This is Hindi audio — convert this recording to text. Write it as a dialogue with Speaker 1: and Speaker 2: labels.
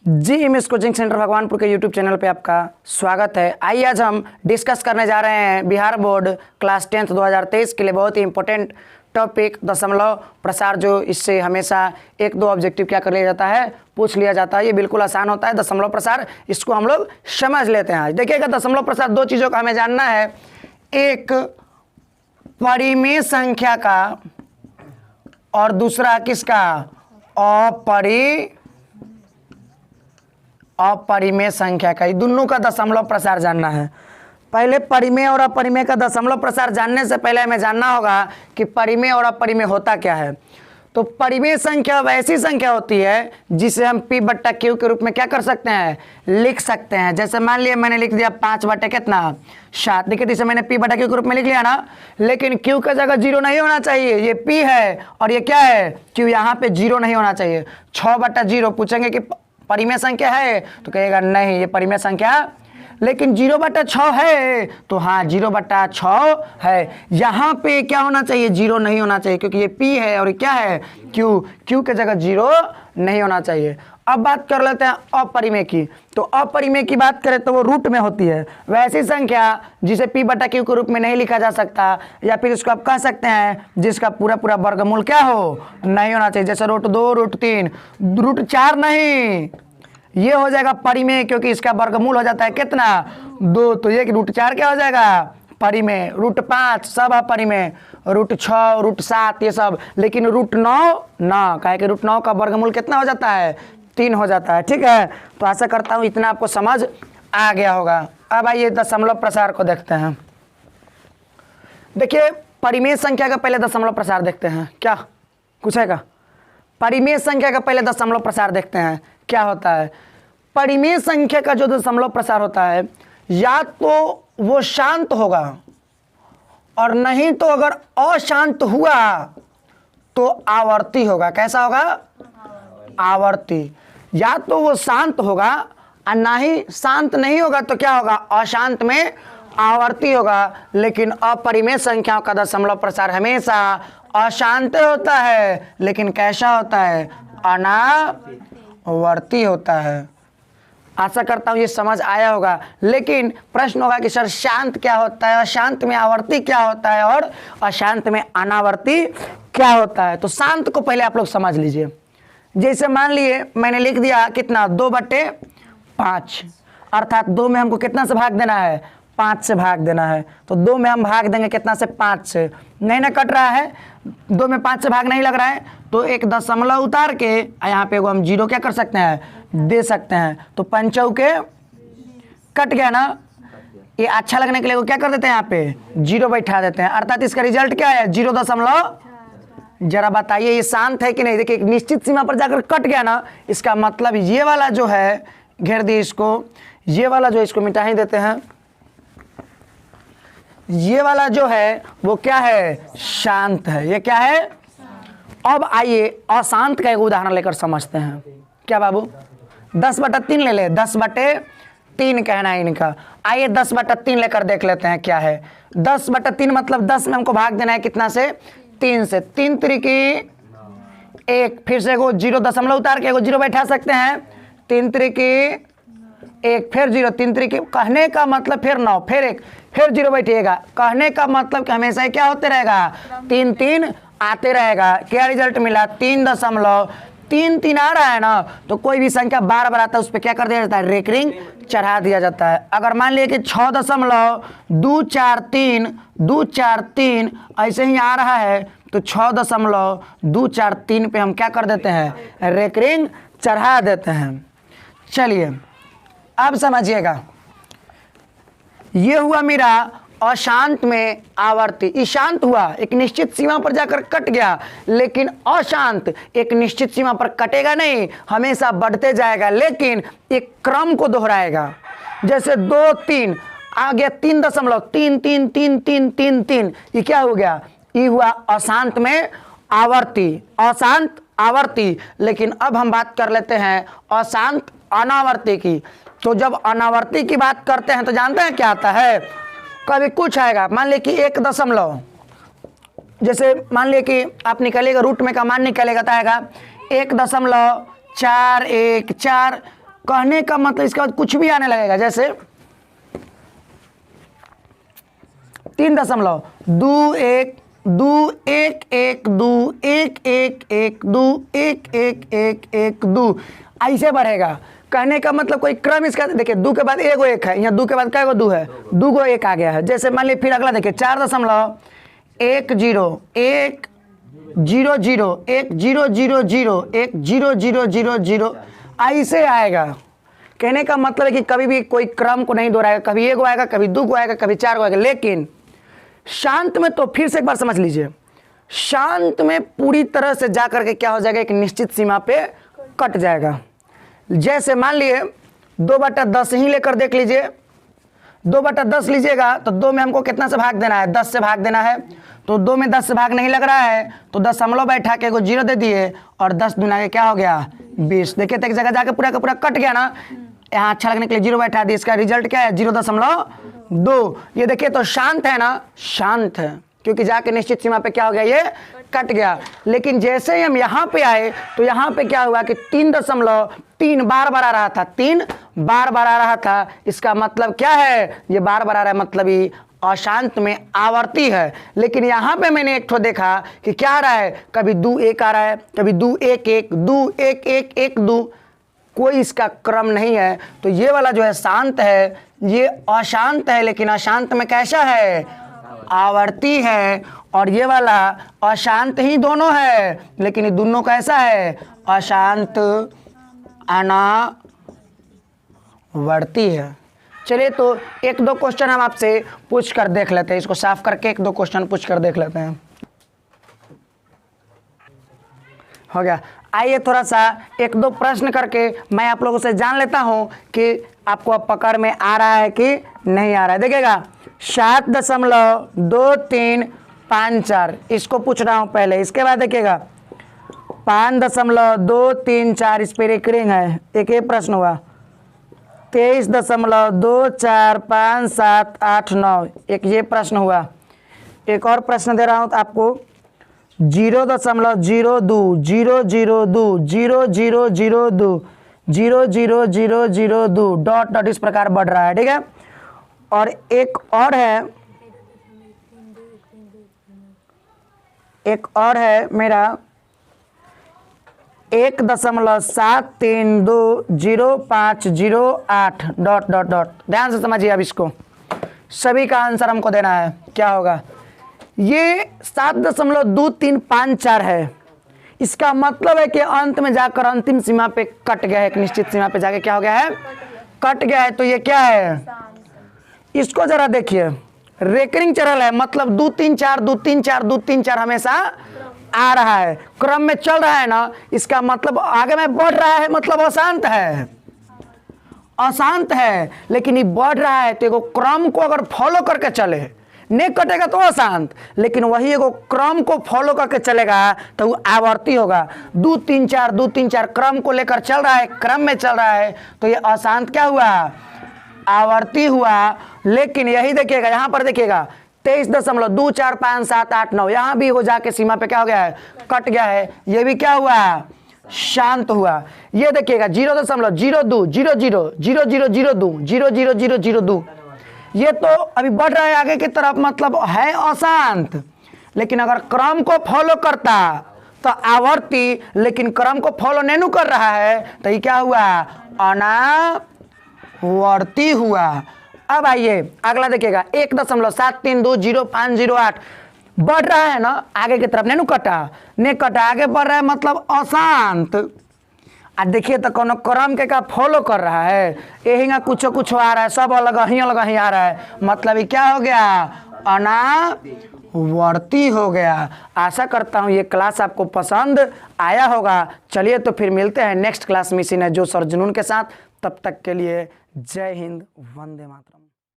Speaker 1: जी इमेज कोचिंग सेंटर भगवानपुर के यूट्यूब चैनल पे आपका स्वागत है। आइए आज हम डिस्कस करने जा रहे हैं बिहार बोर्ड क्लास 10th 2023 के लिए बहुत ही इंपॉर्टेंट टॉपिक दशमलव प्रसार, जो इससे हमेशा एक दो ऑब्जेक्टिव क्या कर लिया जाता है, पूछ लिया जाता है। ये बिल्कुल आसान होता है दशमलव प्रसार, इसको हम लोग समझ लेते हैं। आज देखिएगा दशमलव प्रसार दो चीज़ों का हमें जानना है, एक परिमेय संख्या का और दूसरा किसका, अपरिमेय संख्या का। ये दोनों का दशमलव प्रसार जानना है। पहले परिमेय और अपरिमेय का दशमलव प्रसार जानने से पहले हमें जानना होगा कि परिमेय और अपरिमेय होता क्या है। तो परिमेय संख्या वैसी संख्या होती है जिसे हम p बट्टा q के रूप में क्या कर सकते हैं, लिख सकते हैं। जैसे मान लिया मैंने लिख दिया 5 बटे कितना 7, देखिए इसे मैंने p बटा q के रूप में लिख लिया ना, लेकिन q का जगह 0 नहीं होना चाहिए। ये p है और ये क्या है q, यहाँ पे 0 नहीं होना चाहिए। 6 बटा 0 पूछेंगे कि परिमेय संख्या है तो कहेगा नहीं ये परिमेय संख्या, लेकिन 0 बटा 6 है तो हाँ 0 बटा 6 है। यहाँ पे क्या होना चाहिए, 0 नहीं होना चाहिए, क्योंकि ये p है और क्या है q के जगह 0 नहीं होना चाहिए। अब बात कर लेते हैं अपरिमेय की। तो अपरिमेय की बात करें तो वो रूट में होती है, वैसी संख्या जिसे p बटा q के रूप में नहीं लिखा जा सकता, या फिर इसको आप कह सकते हैं जिसका पूरा पूरा वर्गमूल क्या हो, नहीं होना चाहिए। जैसे √2 √3 √4 नहीं, ये हो जाएगा परिमेय, क्योंकि इसका वर्गमूल हो जाता है कितना 2, तो ये √4 क्या हो जाएगा परिमेय। √5 सब अपरिमेय, √6 √7 ये सब, लेकिन √9 ना, काहे कि √9 का वर्गमूल कितना हो जाता है 3 हो जाता है। ठीक है, तो आशा करता हूँ इतना आपको समझ आ गया होगा। अब आइए दशमलव प्रसार को देखते हैं। देखिए परिमेय संख्या का पहले दशमलव प्रसार देखते हैं, क्या कुछ है का। परिमेय संख्या का पहले दशमलव प्रसार देखते हैं क्या होता है। परिमेय संख्या का जो दशमलव प्रसार होता है, या तो वो शांत होगा और नहीं तो अगर अशांत हुआ तो आवर्ती होगा। कैसा होगा, आवर्ती। या तो वो शांत होगा और ना ही शांत नहीं होगा तो क्या होगा, अशांत में आवर्ती होगा। लेकिन अपरिमेय संख्याओं का दशमलव प्रसार हमेशा अशांत होता है, लेकिन कैसा होता है, अनावर्ती होता है। आशा करता हूँ ये समझ आया होगा। लेकिन प्रश्न होगा कि सर शांत क्या होता है, अशांत में आवर्ती क्या होता है और अशांत में अनावर्ती क्या होता है। तो शांत को पहले आप लोग समझ लीजिए। जैसे मान लिए मैंने लिख दिया कितना 2 बटे 5, अर्थात 2 में हमको कितना से भाग देना है, 5 से भाग देना है। तो 2 में हम भाग देंगे कितना से, 5 से। नहीं ना कट रहा है, 2 में 5 से भाग नहीं लग रहा है, तो एक दशमलव उतार के यहाँ पे हम 0 क्या कर सकते हैं, दे सकते हैं। तो 5 चौके कट गया ना, ये अच्छा लगने के लिए वो क्या कर देते हैं, यहाँ पे 0 बैठा देते हैं। अर्थात इसका रिजल्ट क्या है 0 जरा बताइए ये शांत है कि नहीं। देखिए एक निश्चित सीमा पर जाकर कट गया ना, इसका मतलब ये वाला जो है, घेर दिए इसको, ये वाला जो इसको मिटा ही देते हैं, ये वाला जो है वो क्या है, शांत है। ये क्या है। अब आइए अशांत का एक उदाहरण लेकर समझते हैं। क्या बाबू 10 बटा 3 ले ले, 10 बटे 3 कहना है इनका। आइए 10 बटा 3 लेकर देख लेते हैं क्या है। 10 बटा 3 मतलब 10 में हमको भाग देना है कितना से, 3 से। 3 त्रिकी 1, फिर से एगो 0 दशमलव उतार के एगो 0 बैठा सकते हैं। 3 त्रिकी 1, फिर 0, 3 त्रिकी, कहने का मतलब फिर 9, फिर 1, फिर 0 बैठिएगा। कहने का मतलब कि हमेशा ही क्या होते रहेगा, 3 3 आते रहेगा। क्या रिजल्ट मिला, 3.33 आ रहा है ना, तो कोई भी संख्या बार बार आता है उस पर क्या कर दिया जाता है, रेकरिंग चढ़ा दिया जाता है। अगर मान लिया कि 6.243 ऐसे ही आ रहा है तो 6.243 पे हम क्या कर देते हैं, रेकरिंग चढ़ा देते हैं। चलिए अब समझिएगा, ये हुआ मेरा अशांत में आवर्ती। ईशांत हुआ एक निश्चित सीमा पर जाकर कट गया, लेकिन अशांत एक निश्चित सीमा पर कटेगा नहीं, हमेशा बढ़ते जाएगा, लेकिन एक क्रम को दोहराएगा। जैसे 2 3 आ गया, 3.33333, ये क्या हो गया, ये हुआ अशांत में आवर्ती, अशांत आवर्ती। लेकिन अब हम बात कर लेते हैं अशांत अनावर्ती की। तो जब अनावर्ती की बात करते हैं तो जानते हैं क्या आता है, कभी कुछ आएगा। मान लिया कि 1 दशमलव, जैसे मान लिया कि आप निकालिएगा रूट में का मान निकालेगा तो आएगा 1.414 कहने का मतलब इसके बाद कुछ भी आने लगेगा, जैसे 3.2 ऐसे बढ़ेगा। कहने का मतलब कोई क्रम इसका, देखिए 2 के बाद एगो 1 है, यहाँ 2 के बाद क्या 2 है, 2 गो 1 आ गया है। जैसे मान लीजिए फिर अगला देखिए 4.10 ऐसे आएगा। कहने का मतलब है कि कभी भी कोई क्रम को नहीं दोहराएगा, कभी एगो आएगा, कभी 2 गो आएगा, कभी 4 गो आएगा। लेकिन शांत में तो फिर से एक बार समझ लीजिए, शांत में पूरी तरह से जा करके क्या हो जाएगा, एक निश्चित सीमा पे कट जाएगा। जैसे मान लिए 2/10 ही लेकर देख लीजिए, 2/10 लीजिएगा तो 2 में हमको कितना से भाग देना है, 10 से भाग देना है। तो 2 में 10 से भाग नहीं लग रहा है तो दशमलव बैठा के एगो 0 दे दिए और 10 दूना के क्या हो गया 20। देखिए तो एक जगह जाके पूरा का पूरा कट गया ना, यहाँ अच्छा लगने के लिए 0 बैठा दिया, इसका रिजल्ट क्या है 0.2। ये देखिए तो शांत है ना, शांत है, क्योंकि जाके निश्चित सीमा पे क्या हो गया, ये कट गया। लेकिन जैसे ही हम यहाँ पे आए तो यहाँ पे क्या हुआ कि 3.3 बार बार आ रहा था, 3 बार बार आ रहा था। इसका मतलब क्या है, ये बार बार आ रहा है, मतलब ही अशांत में आवर्ती है। लेकिन यहाँ पे मैंने एक ठो देखा कि क्या आ रहा है, कभी 2 1 आ रहा है, कभी 2 1 1 2 1 1 1 2, कोई इसका क्रम नहीं है। तो ये वाला जो है शांत है, ये अशांत है, लेकिन अशांत में कैसा है, आवर्ती है। और ये वाला अशांत ही दोनों है, लेकिन ये दोनों कैसा है, अशांत अनावर्ती है। चलिए तो 1-2 क्वेश्चन हम आपसे पूछ कर देख लेते हैं, इसको साफ करके 1-2 क्वेश्चन पूछ कर देख लेते हैं। हो गया, आइए थोड़ा सा 1-2 प्रश्न करके मैं आप लोगों से जान लेता हूं कि आपको अब पकड़ में आ रहा है कि नहीं आ रहा है। देखिएगा 7.2354 इसको पूछ रहा हूं पहले, इसके बाद देखिएगा 5.234 इस पर एक रिंग है, एक ये प्रश्न हुआ। 23.245789 एक ये प्रश्न हुआ। एक और प्रश्न दे रहा हूं आपको 0.02 डॉट डॉट इस प्रकार बढ़ रहा है, ठीक है। और एक और है मेरा 1.7320508 डॉट डॉट डॉट। ध्यान से समझिए, अब इसको सभी का आंसर हमको देना है। क्या होगा, ये 7.2354 है। इसका मतलब है कि अंत में जाकर अंतिम सीमा पे कट गया है, एक निश्चित सीमा पे जाके क्या हो गया है, कट गया है। तो ये क्या है, इसको जरा देखिए, रेकरिंग चरल है, मतलब 2 3 4 2 3 4 2 3 4 हमेशा आ रहा है, क्रम में चल रहा है ना। इसका मतलब आगे में बढ़ रहा है, मतलब अशांत है, अशांत है। लेकिन ये बढ़ रहा है तो एगो क्रम को अगर फॉलो करके चले, नहीं कटेगा तो अशांत, लेकिन वही एगो क्रम को फॉलो करके चलेगा तो वो आवर्ती होगा। 2 3 4 2 3 4 क्रम को लेकर चल रहा है, क्रम में चल रहा है, तो ये अशांत क्या हुआ, आवर्ती हुआ। लेकिन यही देखिएगा, यहाँ पर देखिएगा 23.24579 यहाँ भी हो जाके सीमा पे क्या हो गया है, कट गया है। ये भी क्या हुआ, शांत हुआ। ये देखिएगा 0.02000002 ये तो अभी बढ़ रहा है आगे की तरफ, मतलब है अशांत। लेकिन अगर क्रम को फॉलो करता तो आवर्ती, लेकिन क्रम को फॉलो नहीं कर रहा है तो ये क्या हुआ, अनावर्ती हुआ। अब आइए अगला देखिएगा 1.73200508 बढ़ रहा है ना, आगे की तरफ नहीं कटा, नहीं कटा, आगे बढ़ रहा है, मतलब अशांत। देखिए तो कोनो क्रम के का फॉलो कर रहा है, यही ना कुछ आ रहा है, सब अलग ही आ रहा है, मतलब ये क्या हो गया, अनावर्ती हो गया। आशा करता हूँ ये क्लास आपको पसंद आया होगा। चलिए तो फिर मिलते हैं नेक्स्ट क्लास में इसी ने जो सर जुनून के साथ। तब तक के लिए जय हिंद, वंदे मातरम।